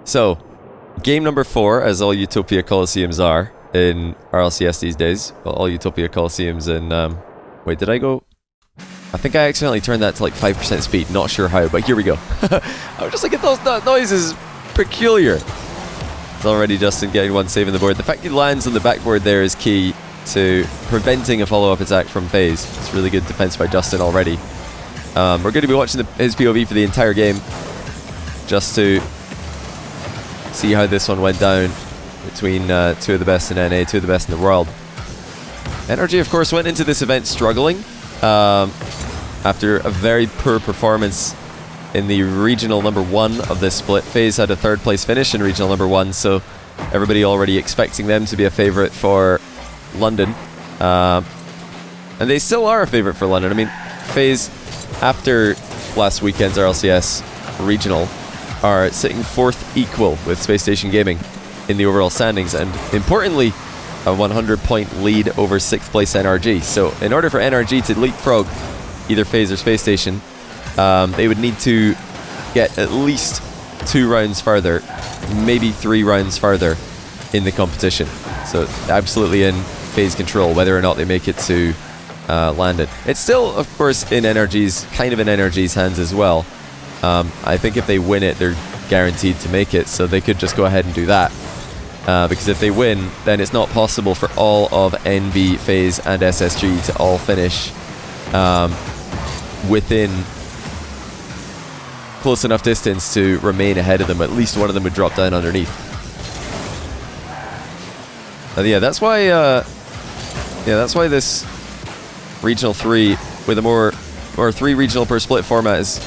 So, game number 4, as all Utopia Coliseums are in RLCS these days. Well, all Utopia Coliseums in... wait, did I go... I think I accidentally turned that to like 5% speed. Not sure how, but here we go. I was just like, that noise is peculiar. It's already Justin getting one save on the board. The fact he lands on the backboard there is key to preventing a follow-up attack from Faze. It's really good defense by Justin already. We're going to be watching his POV for the entire game, just to see how this one went down between two of the best in NA, two of the best in the world. NRG, of course, went into this event struggling after a very poor performance in the regional number 1 of this split. Faze had a 3rd place finish in regional number 1, so everybody already expecting them to be a favourite for London. And they still are a favourite for London. I mean, Faze, after last weekend's RLCS regional, are sitting 4th equal with Space Station Gaming in the overall standings, and importantly, a 100-point lead over 6th place NRG. So in order for NRG to leapfrog either Faze or Space Station, they would need to get at least 2 rounds further, maybe 3 rounds further in the competition. So absolutely in Faze control whether or not they make it to London. It's still, of course, in NRG's hands as well. I think if they win it, they're guaranteed to make it, so they could just go ahead and do that. Because if they win, then it's not possible for all of NV, Faze, and SSG to all finish within close enough distance to remain ahead of them. At least one of them would drop down underneath. Yeah, that's why this regional 3 with a more 3 regional per split format is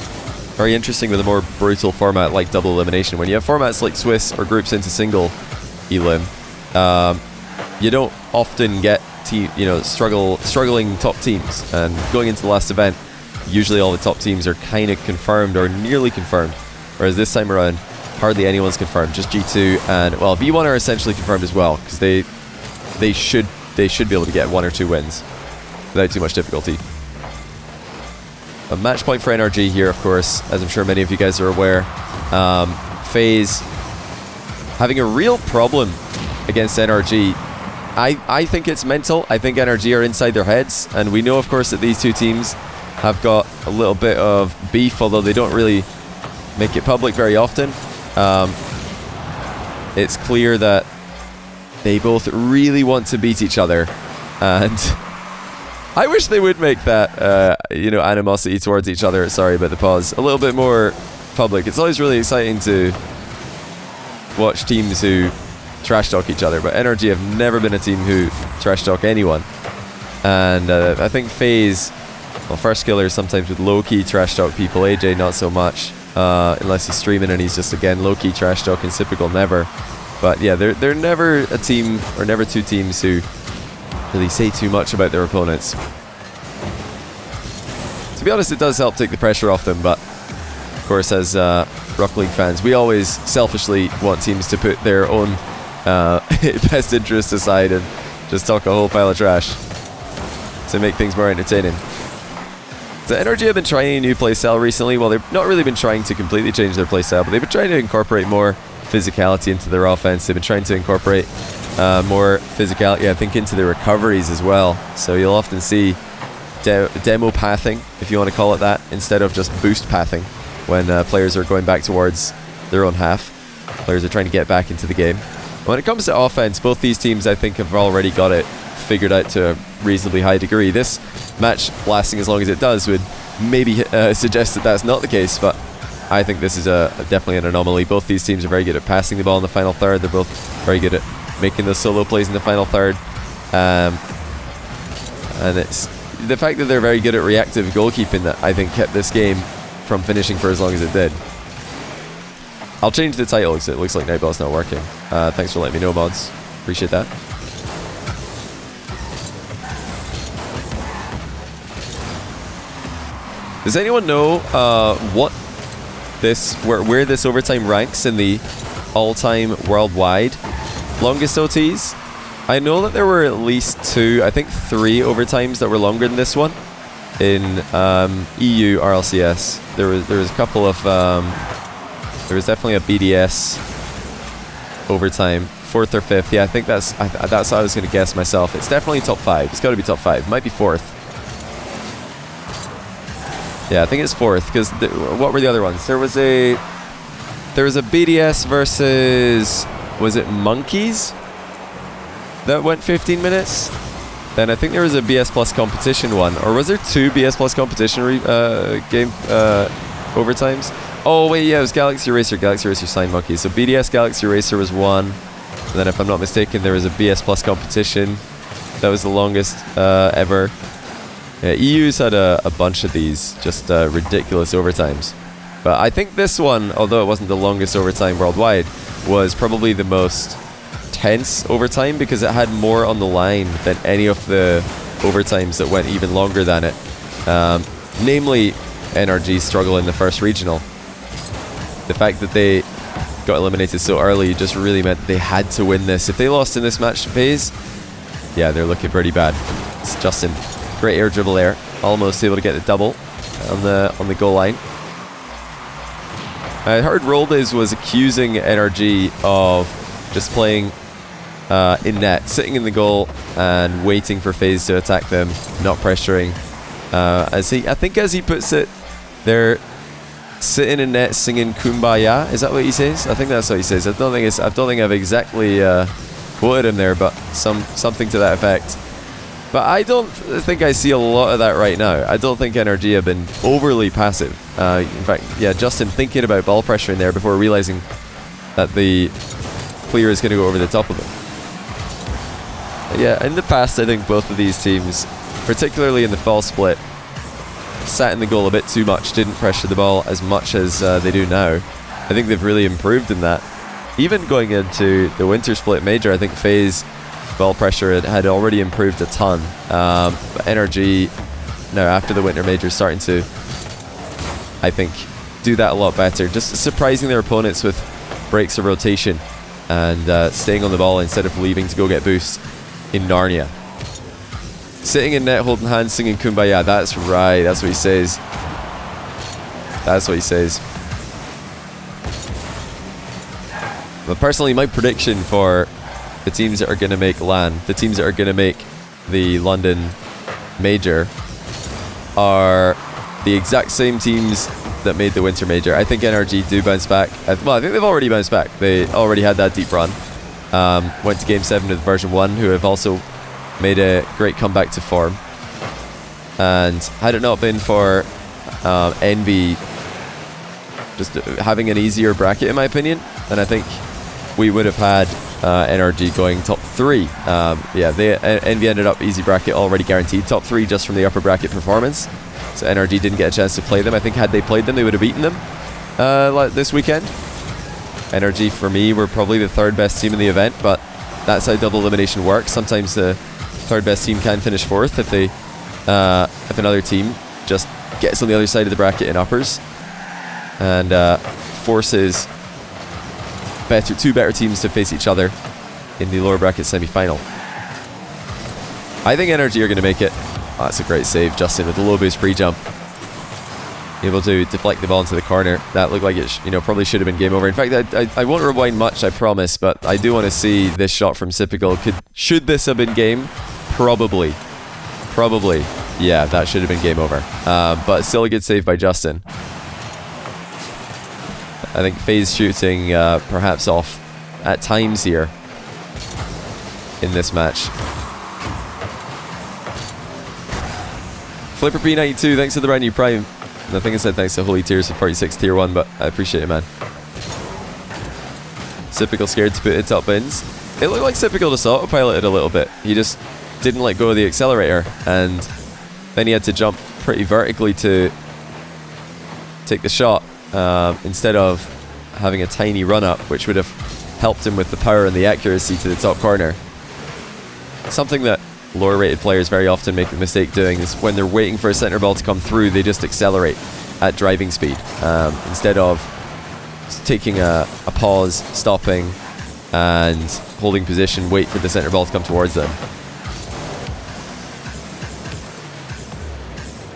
very interesting, with a more brutal format like double elimination. When you have formats like Swiss or groups into single elim, you don't often get struggling top teams, and going into the last event, usually all the top teams are kind of confirmed or nearly confirmed, whereas this time around hardly anyone's confirmed. Just G2 and, well, V1 are essentially confirmed as well, because they should be able to get 1 or 2 wins without too much difficulty. A match point for NRG here, of course, as I'm sure many of you guys are aware. Faze having a real problem against NRG. I think it's mental. I think NRG are inside their heads, and we know, of course, that these two teams have got a little bit of beef, although they don't really make it public very often. It's clear that they both really want to beat each other, and I wish they would make that animosity towards each other, sorry about the pause, a little bit more public. It's always really exciting to watch teams who trash talk each other, but NRG have never been a team who trash talk anyone. And I think Faze, well, First Killer sometimes would low-key trash talk people. AJ not so much, unless he's streaming and he's just, again, low-key trash talking. Typical never. But yeah, they're never a team, or never two teams who really say too much about their opponents. To be honest, it does help take the pressure off them, but of course, as Rock League fans, we always selfishly want teams to put their own best interests aside and just talk a whole pile of trash to make things more entertaining. So NRG have been trying a new playstyle recently. Well, they've not really been trying to completely change their playstyle, but they've been trying to incorporate more physicality into their offense. They've been trying to incorporate more physicality, I think, into their recoveries as well. So you'll often see demo pathing, if you want to call it that, instead of just boost pathing when players are going back towards their own half. Players are trying to get back into the game. When it comes to offense, both these teams, I think, have already got it figured out to a reasonably high degree. This match lasting as long as it does would maybe suggest that that's not the case, but I think this is definitely an anomaly. Both these teams are very good at passing the ball in the final third. They're both very good at making those solo plays in the final third. And it's the fact that they're very good at reactive goalkeeping that I think kept this game from finishing for as long as it did. I'll change the title because it looks like Nightball's not working. Thanks for letting me know, mods. Appreciate that. Does anyone know where this overtime ranks in the all-time worldwide longest OTs? I know that there were at least 2, I think 3 overtimes that were longer than this one in EU RLCS. There was a couple of there was definitely a BDS overtime. 4th or 5th. Yeah, I think that's how I was going to guess myself. It's definitely top 5. It's got to be top 5. Might be 4th. Yeah, I think it's 4th, because what were the other ones? There was a BDS versus, was it Monkeys? That went 15 minutes? Then I think there was a BS Plus competition one. Or was there 2 BS Plus competition game overtimes? Oh wait, yeah, it was Galaxy Racer signed Monkeys. So BDS Galaxy Racer was 1. And then if I'm not mistaken, there was a BS Plus competition. That was the longest ever. Yeah, EU's had a bunch of these, just ridiculous overtimes. But I think this one, although it wasn't the longest overtime worldwide, was probably the most tense overtime because it had more on the line than any of the overtimes that went even longer than it. Namely, NRG's struggle in the first regional. The fact that they got eliminated so early just really meant they had to win this. If they lost in this match to Faze, yeah, they're looking pretty bad. It's Justin. Great air dribble there. Almost able to get the double on the goal line. I heard Roldays was accusing NRG of just playing in net, sitting in the goal and waiting for Faze to attack them, not pressuring. I think as he puts it, they're sitting in net singing Kumbaya. Is that what he says? I think that's what he says. I don't think I've exactly quoted him there, but something to that effect. But I don't think I see a lot of that right now. I don't think NRG have been overly passive. In fact, yeah, Justin thinking about ball pressure in there before realizing that the clear is going to go over the top of him. But yeah, in the past, I think both of these teams, particularly in the fall split, sat in the goal a bit too much, didn't pressure the ball as much as they do now. I think they've really improved in that. Even going into the winter split major, I think Faze ball pressure had already improved a ton. But NRG now after the winter major is starting to, I think, do that a lot better. Just surprising their opponents with breaks of rotation and staying on the ball instead of leaving to go get boosts in Narnia. Sitting in net, holding hands, singing Kumbaya. That's right. That's what he says. That's what he says. But personally, my prediction for the teams that are going to make LAN, the teams that are going to make the London Major, are the exact same teams that made the Winter Major. I think NRG do bounce back. Well, I think they've already bounced back. They already had that deep run. Went to Game 7 with version 1, who have also made a great comeback to form. And had it not been for Envy just having an easier bracket, in my opinion, then I think we would have had NRG going top 3. Yeah, Envy ended up easy bracket, already guaranteed top 3 just from the upper bracket performance. So NRG didn't get a chance to play them. I think had they played them, they would have beaten them this weekend. NRG, for me, were probably the 3rd best team in the event, but that's how double elimination works. Sometimes the 3rd best team can finish 4th if another team just gets on the other side of the bracket in uppers and forces two better teams to face each other in the lower bracket semi-final. I think NRG are going to make it. Oh, that's a great save, Justin, with the low boost pre-jump. Able to deflect the ball into the corner. That looked like it probably should have been game over. In fact, I won't rewind much, I promise, but I do want to see this shot from Sypical. Should this have been game? Probably. Yeah, that should have been game over. But still a good save by Justin. I think Faze shooting perhaps off at times here in this match. Flipper P92, thanks for the brand new Prime. And I think I said thanks to Holy Tears for 46 tier 1, but I appreciate it, man. Sypical scared to put it top bins. It looked like Sypical just autopiloted a little bit. He just didn't let go of the accelerator, and then he had to jump pretty vertically to take the shot instead of having a tiny run up, which would have helped him with the power and the accuracy to the top corner. Something that lower rated players very often make the mistake doing is when they're waiting for a center ball to come through, they just accelerate at driving speed instead of taking a pause, stopping and holding position, wait for the center ball to come towards them.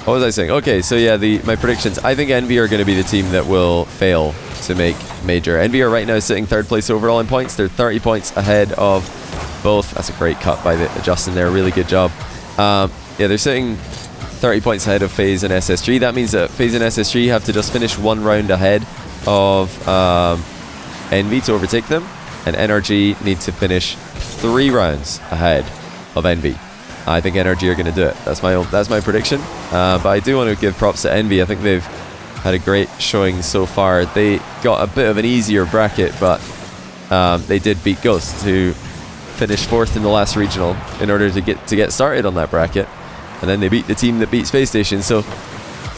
What was I saying? Okay, so yeah, my predictions. I think Envy are going to be the team that will fail to make major. Envy are right now sitting 3rd place overall in points. They're 30 points ahead of both. That's a great cut by Justin there. Really good job. Yeah, they're sitting 30 points ahead of FaZe and SSG. That means that FaZe and SSG have to just finish 1 round ahead of Envy to overtake them, and NRG need to finish 3 rounds ahead of Envy. I think NRG are going to do it. That's my prediction. But I do want to give props to Envy. I think they've had a great showing so far. They got a bit of an easier bracket, but they did beat Ghost to finish 4th in the last regional in order to get started on that bracket. And then they beat the team that beat Space Station. So,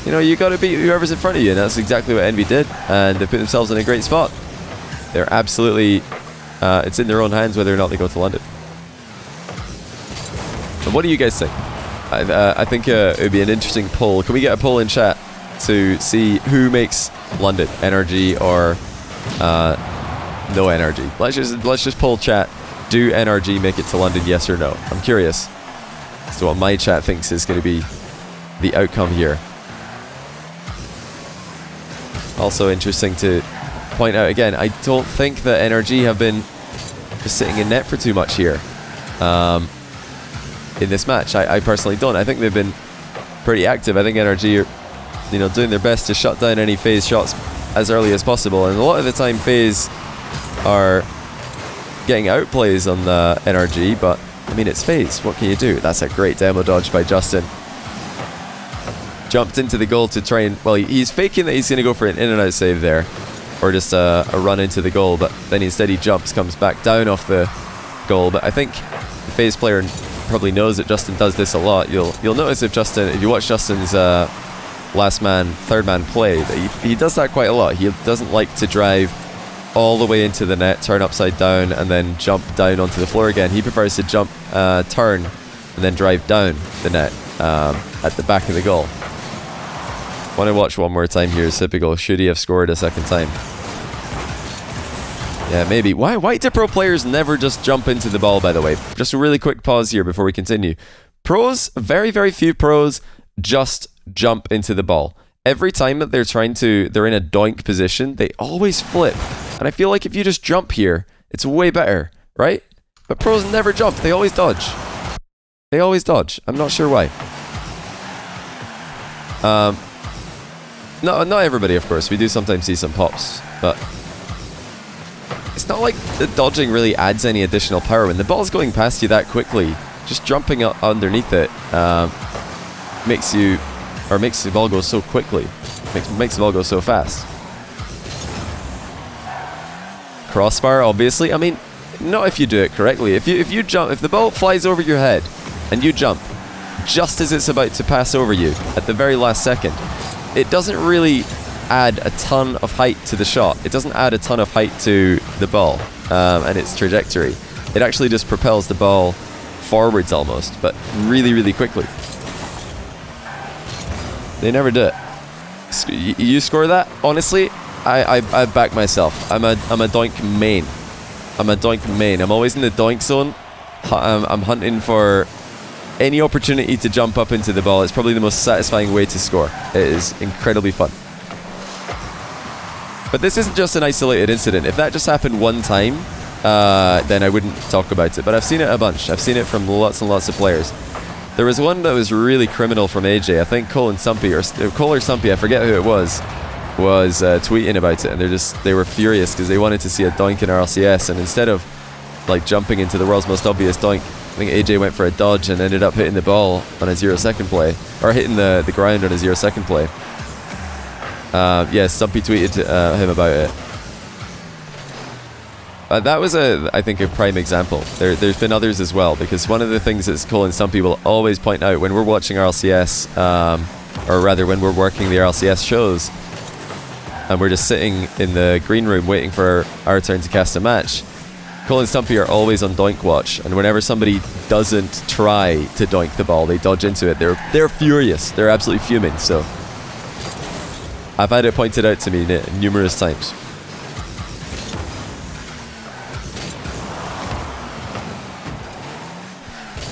you know, you got to beat whoever's in front of you, and that's exactly what Envy did. And they put themselves in a great spot. They're absolutely, it's in their own hands whether or not they go to London. And what do you guys think? I think it would be an interesting poll. Can we get a poll in chat to see who makes London, NRG or no NRG? Let's just poll chat. Do NRG make it to London? Yes or no? I'm curious as to what my chat thinks is going to be the outcome here. Also interesting to point out again, I don't think that NRG have been just sitting in net for too much here in this match. I personally don't. I think they've been pretty active. I think NRG are, you know, doing their best to shut down any FaZe shots as early as possible, and a lot of the time FaZe are getting outplays on the NRG, but I mean, it's FaZe. What can you do? That's a great demo dodge by Justin. Jumped into the goal to try and, well, he's faking that he's going to go for an in and out save there, or just a run into the goal, but then instead he jumps, comes back down off the goal. But I think the FaZe player probably knows that Justin does this a lot. You'll notice if you watch Justin's third man play, that he does that quite a lot. He doesn't like to drive all the way into the net, turn upside down, and then jump down onto the floor again. He prefers to jump, turn, and then drive down the net at the back of the goal. Want to watch one more time here. Typical. Should he have scored a second time? Yeah, maybe. Why do pro players never just jump into the ball, by the way? Just a really quick pause here before we continue. Pros, very, very few pros just jump into the ball. Every time that they're in a doink position, they always flip. And I feel like if you just jump here, it's way better, right? But pros never jump. They always dodge. They always dodge. I'm not sure why. Not everybody, of course. We do sometimes see some pops, but it's not like the dodging really adds any additional power. When the ball's going past you that quickly, just jumping underneath it makes the ball go so quickly. Makes the ball go so fast. Crossbar, obviously. I mean, not if you do it correctly. If you jump, if the ball flies over your head and you jump just as it's about to pass over you at the very last second, it doesn't really add a ton of height to the shot. It doesn't add a ton of height to the ball and its trajectory. It actually just propels the ball forwards almost, but really, really quickly. They never do it. You score that? Honestly, I back myself. I'm a doink main. I'm always in the doink zone. I'm hunting for any opportunity to jump up into the ball. It's probably the most satisfying way to score. It is incredibly fun. But this isn't just an isolated incident. If that just happened one time, then I wouldn't talk about it. But I've seen it a bunch. I've seen it from lots and lots of players. There was one that was really criminal from AJ. I think Cole or Stumpy, I forget who it was tweeting about it, and they were furious because they wanted to see a doink in RLCS, and instead of like jumping into the world's most obvious doink, I think AJ went for a dodge and ended up hitting the ball on a 0-second play, or hitting the ground on a 0-second play. Yeah, Stumpy tweeted him about it. That was I think a prime example. There's been others as well, because one of the things that Cole and Stumpy will always point out when we're watching RLCS, or rather when we're working the RLCS shows, and we're just sitting in the green room waiting for our turn to cast a match, Cole and Stumpy are always on doink watch, and whenever somebody doesn't try to doink the ball, they dodge into it. They're furious. They're absolutely fuming. So I've had it pointed out to me numerous times.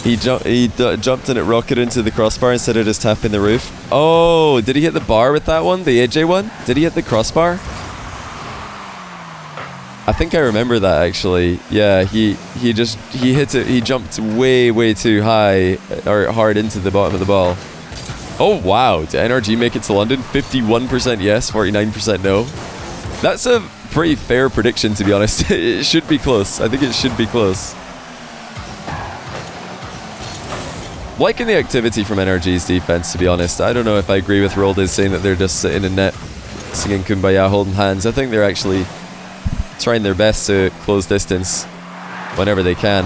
He jumped and it rocketed into the crossbar instead of just tapping the roof. Oh, did he hit the bar with that one? The AJ one? Did he hit the crossbar? I think I remember that actually. Yeah, he hit it. He jumped way too high or hard into the bottom of the ball. Oh wow! Did NRG make it to London? 51% yes, 49% no. That's a pretty fair prediction, to be honest. It should be close. I think it should be close. Liking the activity from NRG's defense, to be honest. I don't know if I agree with Roldiz saying that they're just sitting in net, singing Kumbaya, holding hands. I think they're actually trying their best to close distance whenever they can.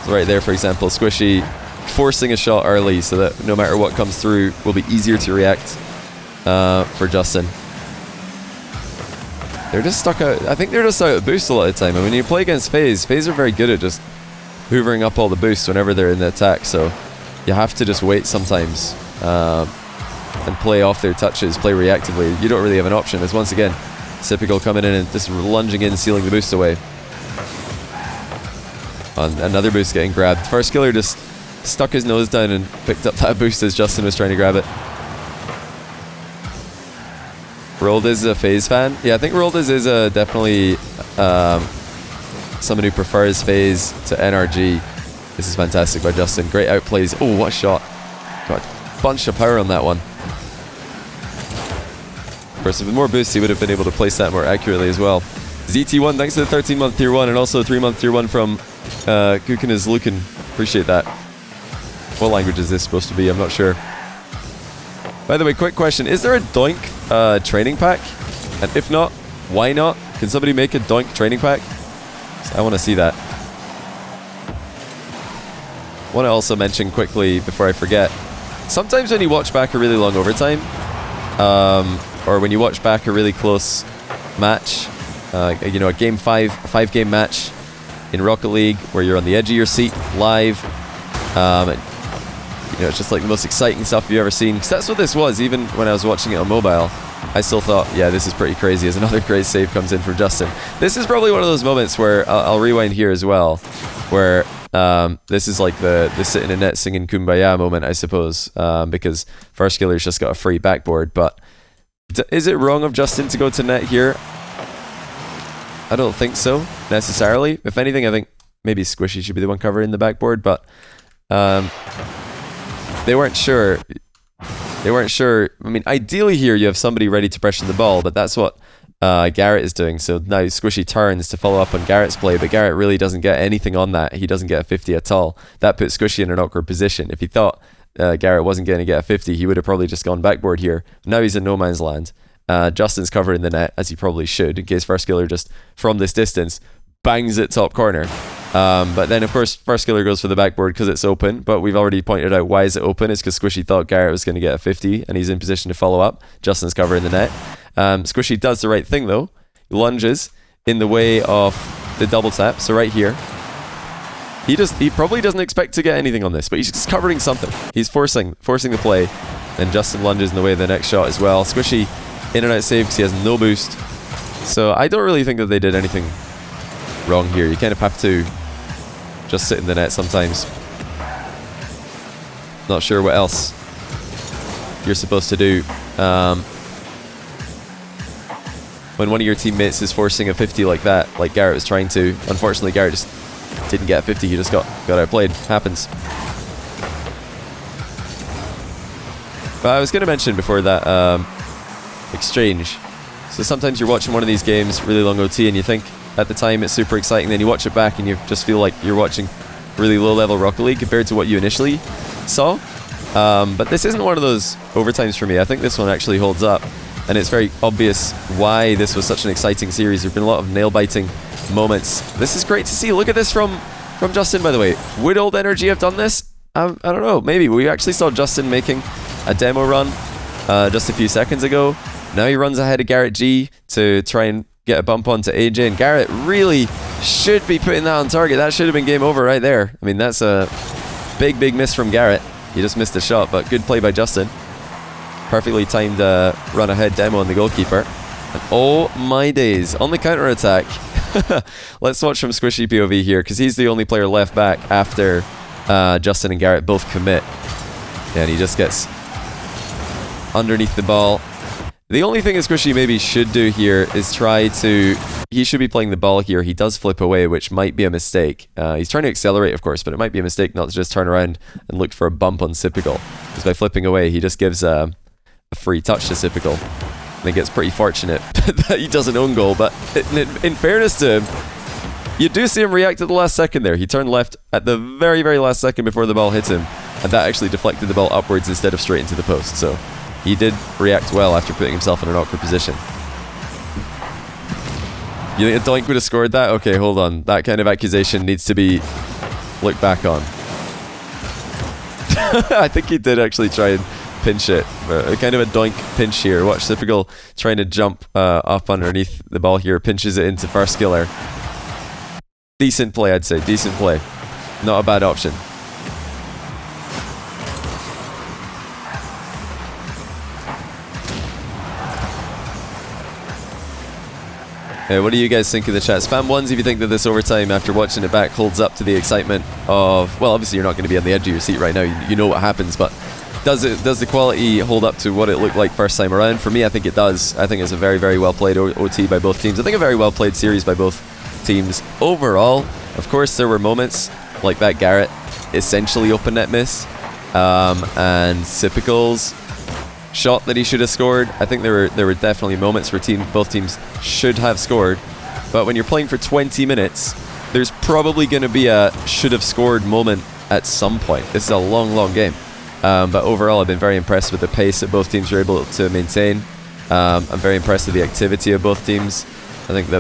So right there, for example, Squishy forcing a shot early so that no matter what comes through will be easier to react for Justin. They're just stuck out. I think they're just out of boost a lot of the time. And when you play against Faze, Faze are very good at just hoovering up all the boosts whenever they're in the attack, so you have to just wait sometimes and play off their touches, play reactively. You don't really have an option. As once again, Typical coming in and just lunging in, sealing the boost away. Another boost getting grabbed. First killer just stuck his nose down and picked up that boost as Justin was trying to grab it. Roldiz is a Faze fan. Yeah, I think Roldiz is definitely someone who prefers Faze to NRG. This is fantastic by Justin. Great outplays. Oh, what a shot. Got a bunch of power on that one. Of course, with more boosts, he would have been able to place that more accurately as well. ZT1, thanks to the 13-month tier 1 and also 3-month tier 1 from Kukin is Lucan. Appreciate that. What language is this supposed to be? I'm not sure. By the way, quick question. Is there a doink training pack? And if not, why not? Can somebody make a doink training pack? I want to see that. I want to also mention quickly before I forget. Sometimes when you watch back a really long overtime, or when you watch back a really close match, you know, a game 5, a 5-game match in Rocket League where you're on the edge of your seat live, you know, it's just like the most exciting stuff you've ever seen. Because that's what this was. Even when I was watching it on mobile, I still thought, yeah, this is pretty crazy. As another great save comes in from Justin. This is probably one of those moments where I'll rewind here as well, where this is like the sitting in net singing Kumbaya moment, I suppose, because first killer's just got a free backboard. But is it wrong of Justin to go to net here? I don't think so necessarily. If anything, I think maybe Squishy should be the one covering the backboard, but they weren't sure. They weren't sure. I mean, ideally here you have somebody ready to pressure the ball, but that's what Garrett is doing. So now Squishy turns to follow up on Garrett's play, but Garrett really doesn't get anything on that. He doesn't get a 50 at all. That puts Squishy in an awkward position. If he thought Garrett wasn't going to get a 50, he would have probably just gone backboard here. Now he's in no man's land. Justin's covering the net, as he probably should, in case first killer just from this distance bangs it top corner. But then of course first killer goes for the backboard because it's open, but we've already pointed out why is it open. It's because Squishy thought Garrett was going to get a 50 and he's in position to follow up. Justin's covering the net. Squishy does the right thing though. He lunges in the way of the double tap, so right here. He probably doesn't expect to get anything on this, but he's just covering something. He's forcing the play, and Justin lunges in the way of the next shot as well. Squishy in and out save because he has no boost. So I don't really think that they did anything wrong here. You kind of have to just sit in the net sometimes. Not sure what else you're supposed to do when one of your teammates is forcing a 50 like that, like Garrett was trying to. Unfortunately, Garrett just didn't get a 50. He just got outplayed. Happens. But I was going to mention before that exchange. So sometimes you're watching one of these games, really long OT, and you think at the time it's super exciting, then you watch it back and you just feel like you're watching really low-level Rocket League compared to what you initially saw. But this isn't one of those overtimes for me. I think this one actually holds up, and it's very obvious why this was such an exciting series. There have been a lot of nail-biting moments. This is great to see. Look at this from Justin, by the way. Would old NRG have done this? I don't know. Maybe. We actually saw Justin making a demo run just a few seconds ago. Now he runs ahead of Garrett G to try and get a bump onto AJ, and Garrett really should be putting that on target. That should have been game over right there. I mean, that's a big miss from Garrett. He just missed the shot, but good play by Justin. Perfectly timed run ahead demo on the goalkeeper. And oh my days, on the counter attack. Let's watch from Squishy POV here, because he's the only player left back after Justin and Garrett both commit. And he just gets underneath the ball. The only thing Squishy maybe should do here is try to... He should be playing the ball here. He does flip away, which might be a mistake. He's trying to accelerate, of course, but it might be a mistake not to just turn around and look for a bump on Sypical. Because by flipping away, he just gives a free touch to Sypical. And he gets pretty fortunate that he does an own goal. But in fairness to him, you do see him react at the last second there. He turned left at the very, very last second before the ball hit him. And that actually deflected the ball upwards instead of straight into the post. So he did react well after putting himself in an awkward position. You think a doink would have scored that? Okay, hold on. That kind of accusation needs to be looked back on. I think he did actually try and pinch it. But kind of a doink pinch here. Watch Sypical trying to jump up underneath the ball here. Pinches it into first skiller. Decent play, I'd say. Decent play. Not a bad option. What do you guys think of the chat? Spam ones if you think that this overtime, after watching it back, holds up to the excitement of... Well, obviously you're not going to be on the edge of your seat right now. You know what happens, but does the quality hold up to what it looked like first time around? For me, I think it does. I think it's a very, very well played OT by both teams. I think a very well played series by both teams. Overall, of course, there were moments like that Garrett essentially open net miss, and Sypical's shot that he should have scored. I think there were definitely moments where both teams should have scored, but when you're playing for 20 minutes, there's probably going to be a should have scored moment at some point. This is a long, long game, but overall I've been very impressed with the pace that both teams were able to maintain. I'm very impressed with the activity of both teams. I think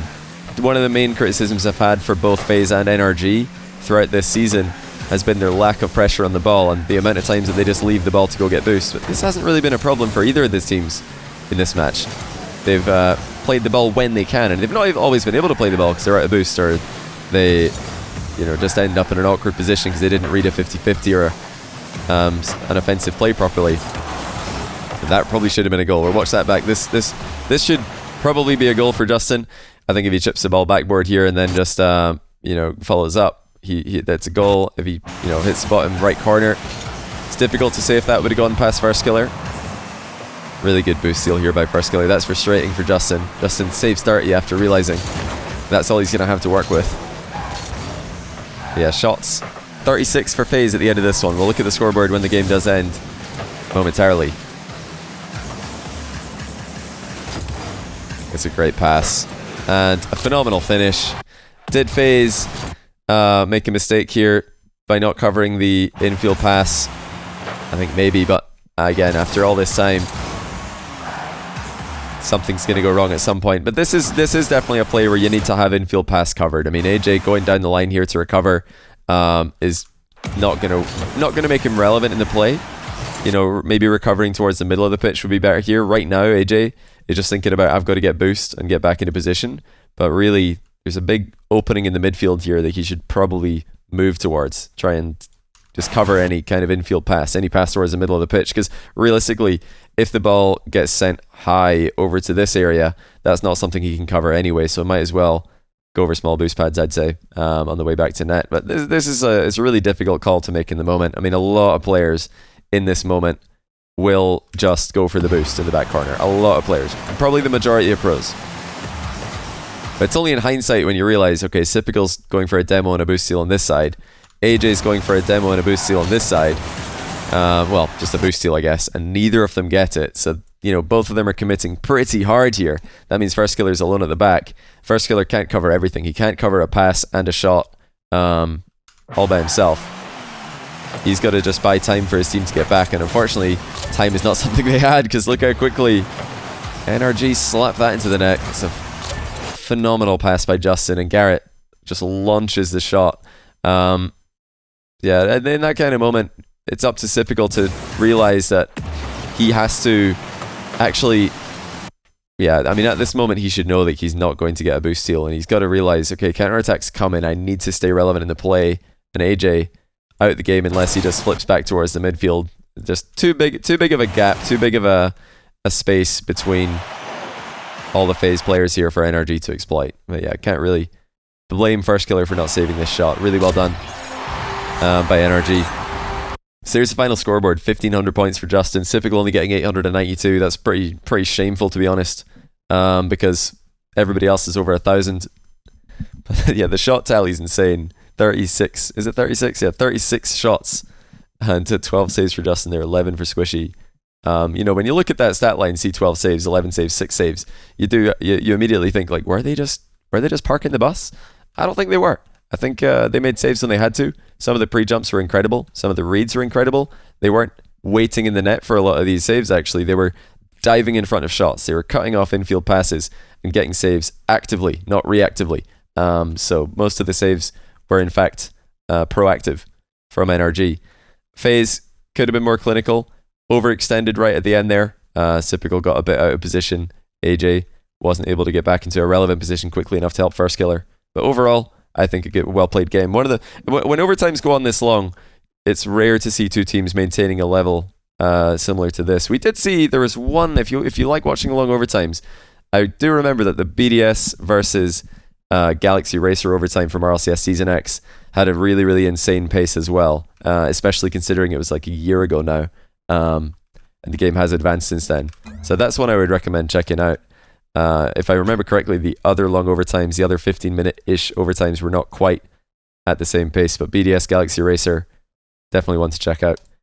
one of the main criticisms I've had for both FaZe and NRG throughout this season has been their lack of pressure on the ball and the amount of times that they just leave the ball to go get boost. But this hasn't really been a problem for either of these teams in this match. They've played the ball when they can, and they've not always been able to play the ball because they're out of boost, or they just end up in an awkward position because they didn't read a 50-50 or an offensive play properly. That probably should have been a goal. Or watch that back. This should probably be a goal for Justin. I think if he chips the ball backboard here and then just follows up, that's a goal. If he hits the bottom right corner, it's difficult to say if that would have gone past first skiller. Really good boost steal here by first skiller. That's frustrating for Justin. Justin saves 30 after realizing that's all he's going to have to work with. Yeah, shots 36 for FaZe at the end of this one. We'll look at the scoreboard when the game does end momentarily. It's a great pass and a phenomenal finish. Did FaZe make a mistake here by not covering the infield pass? I think maybe, but again, after all this time, something's going to go wrong at some point. But this is definitely a play where you need to have infield pass covered. I mean, AJ going down the line here to recover is not gonna make him relevant in the play. Maybe recovering towards the middle of the pitch would be better here. Right now, AJ is just thinking about, I've got to get boost and get back into position. But really, there's a big opening in the midfield here that he should probably move towards. Try and just cover any kind of infield pass, any pass towards the middle of the pitch. Because realistically, if the ball gets sent high over to this area, that's not something he can cover anyway. So might as well go over small boost pads, I'd say, on the way back to net. But this is it's a really difficult call to make in the moment. I mean, a lot of players in this moment will just go for the boost in the back corner. A lot of players. Probably the majority of pros. But it's only in hindsight when you realize, okay, Sypical's going for a demo and a boost steal on this side. AJ's going for a demo and a boost steal on this side. Well, just a boost steal, I guess. And neither of them get it. So, both of them are committing pretty hard here. That means first killer's alone at the back. First killer can't cover everything. He can't cover a pass and a shot all by himself. He's got to just buy time for his team to get back. And unfortunately, time is not something they had, because look how quickly NRG slapped that into the net. It's a phenomenal pass by Justin, and Garrett just launches the shot. Yeah, and in that kind of moment, it's up to Sypical to realize that he has to actually... Yeah, I mean, at this moment, he should know that he's not going to get a boost steal, and he's got to realize, okay, counterattack's coming, I need to stay relevant in the play, and AJ out the game unless he just flips back towards the midfield. Just too big of a gap, too big of a space between all the FaZe players here for NRG to exploit. But yeah, can't really blame First Killer for not saving this shot. Really well done by NRG. So here's the final scoreboard. 1,500 points for Justin. Typical only getting 892. That's pretty shameful, to be honest, because everybody else is over 1,000. Yeah, the shot tally is insane. 36. Is it 36? Yeah, 36 shots and 12 saves for Justin there, 11 for Squishy. You know, when you look at that stat line, see 12 saves, 11 saves, 6 saves, you immediately think, like, were they just parking the bus? I don't think they were. I think they made saves when they had to. Some of the pre-jumps were incredible. Some of the reads were incredible. They weren't waiting in the net for a lot of these saves, actually. They were diving in front of shots. They were cutting off infield passes and getting saves actively, not reactively. So most of the saves were, in fact, proactive from NRG. Faze could have been more clinical. Overextended right at the end there. Typical got a bit out of position. AJ wasn't able to get back into a relevant position quickly enough to help first killer. But overall, I think a well played game. When overtimes go on this long, it's rare to see two teams maintaining a level similar to this. We did see there was one. If you like watching long overtimes, I do remember that the BDS versus Galaxy Racer overtime from RLCS Season X had a really insane pace as well. Especially considering it was like a year ago now. And the game has advanced since then. So that's one I would recommend checking out. If I remember correctly, the other long overtimes, the other 15-minute-ish overtimes were not quite at the same pace, but BDS Galaxy Racer, definitely one to check out.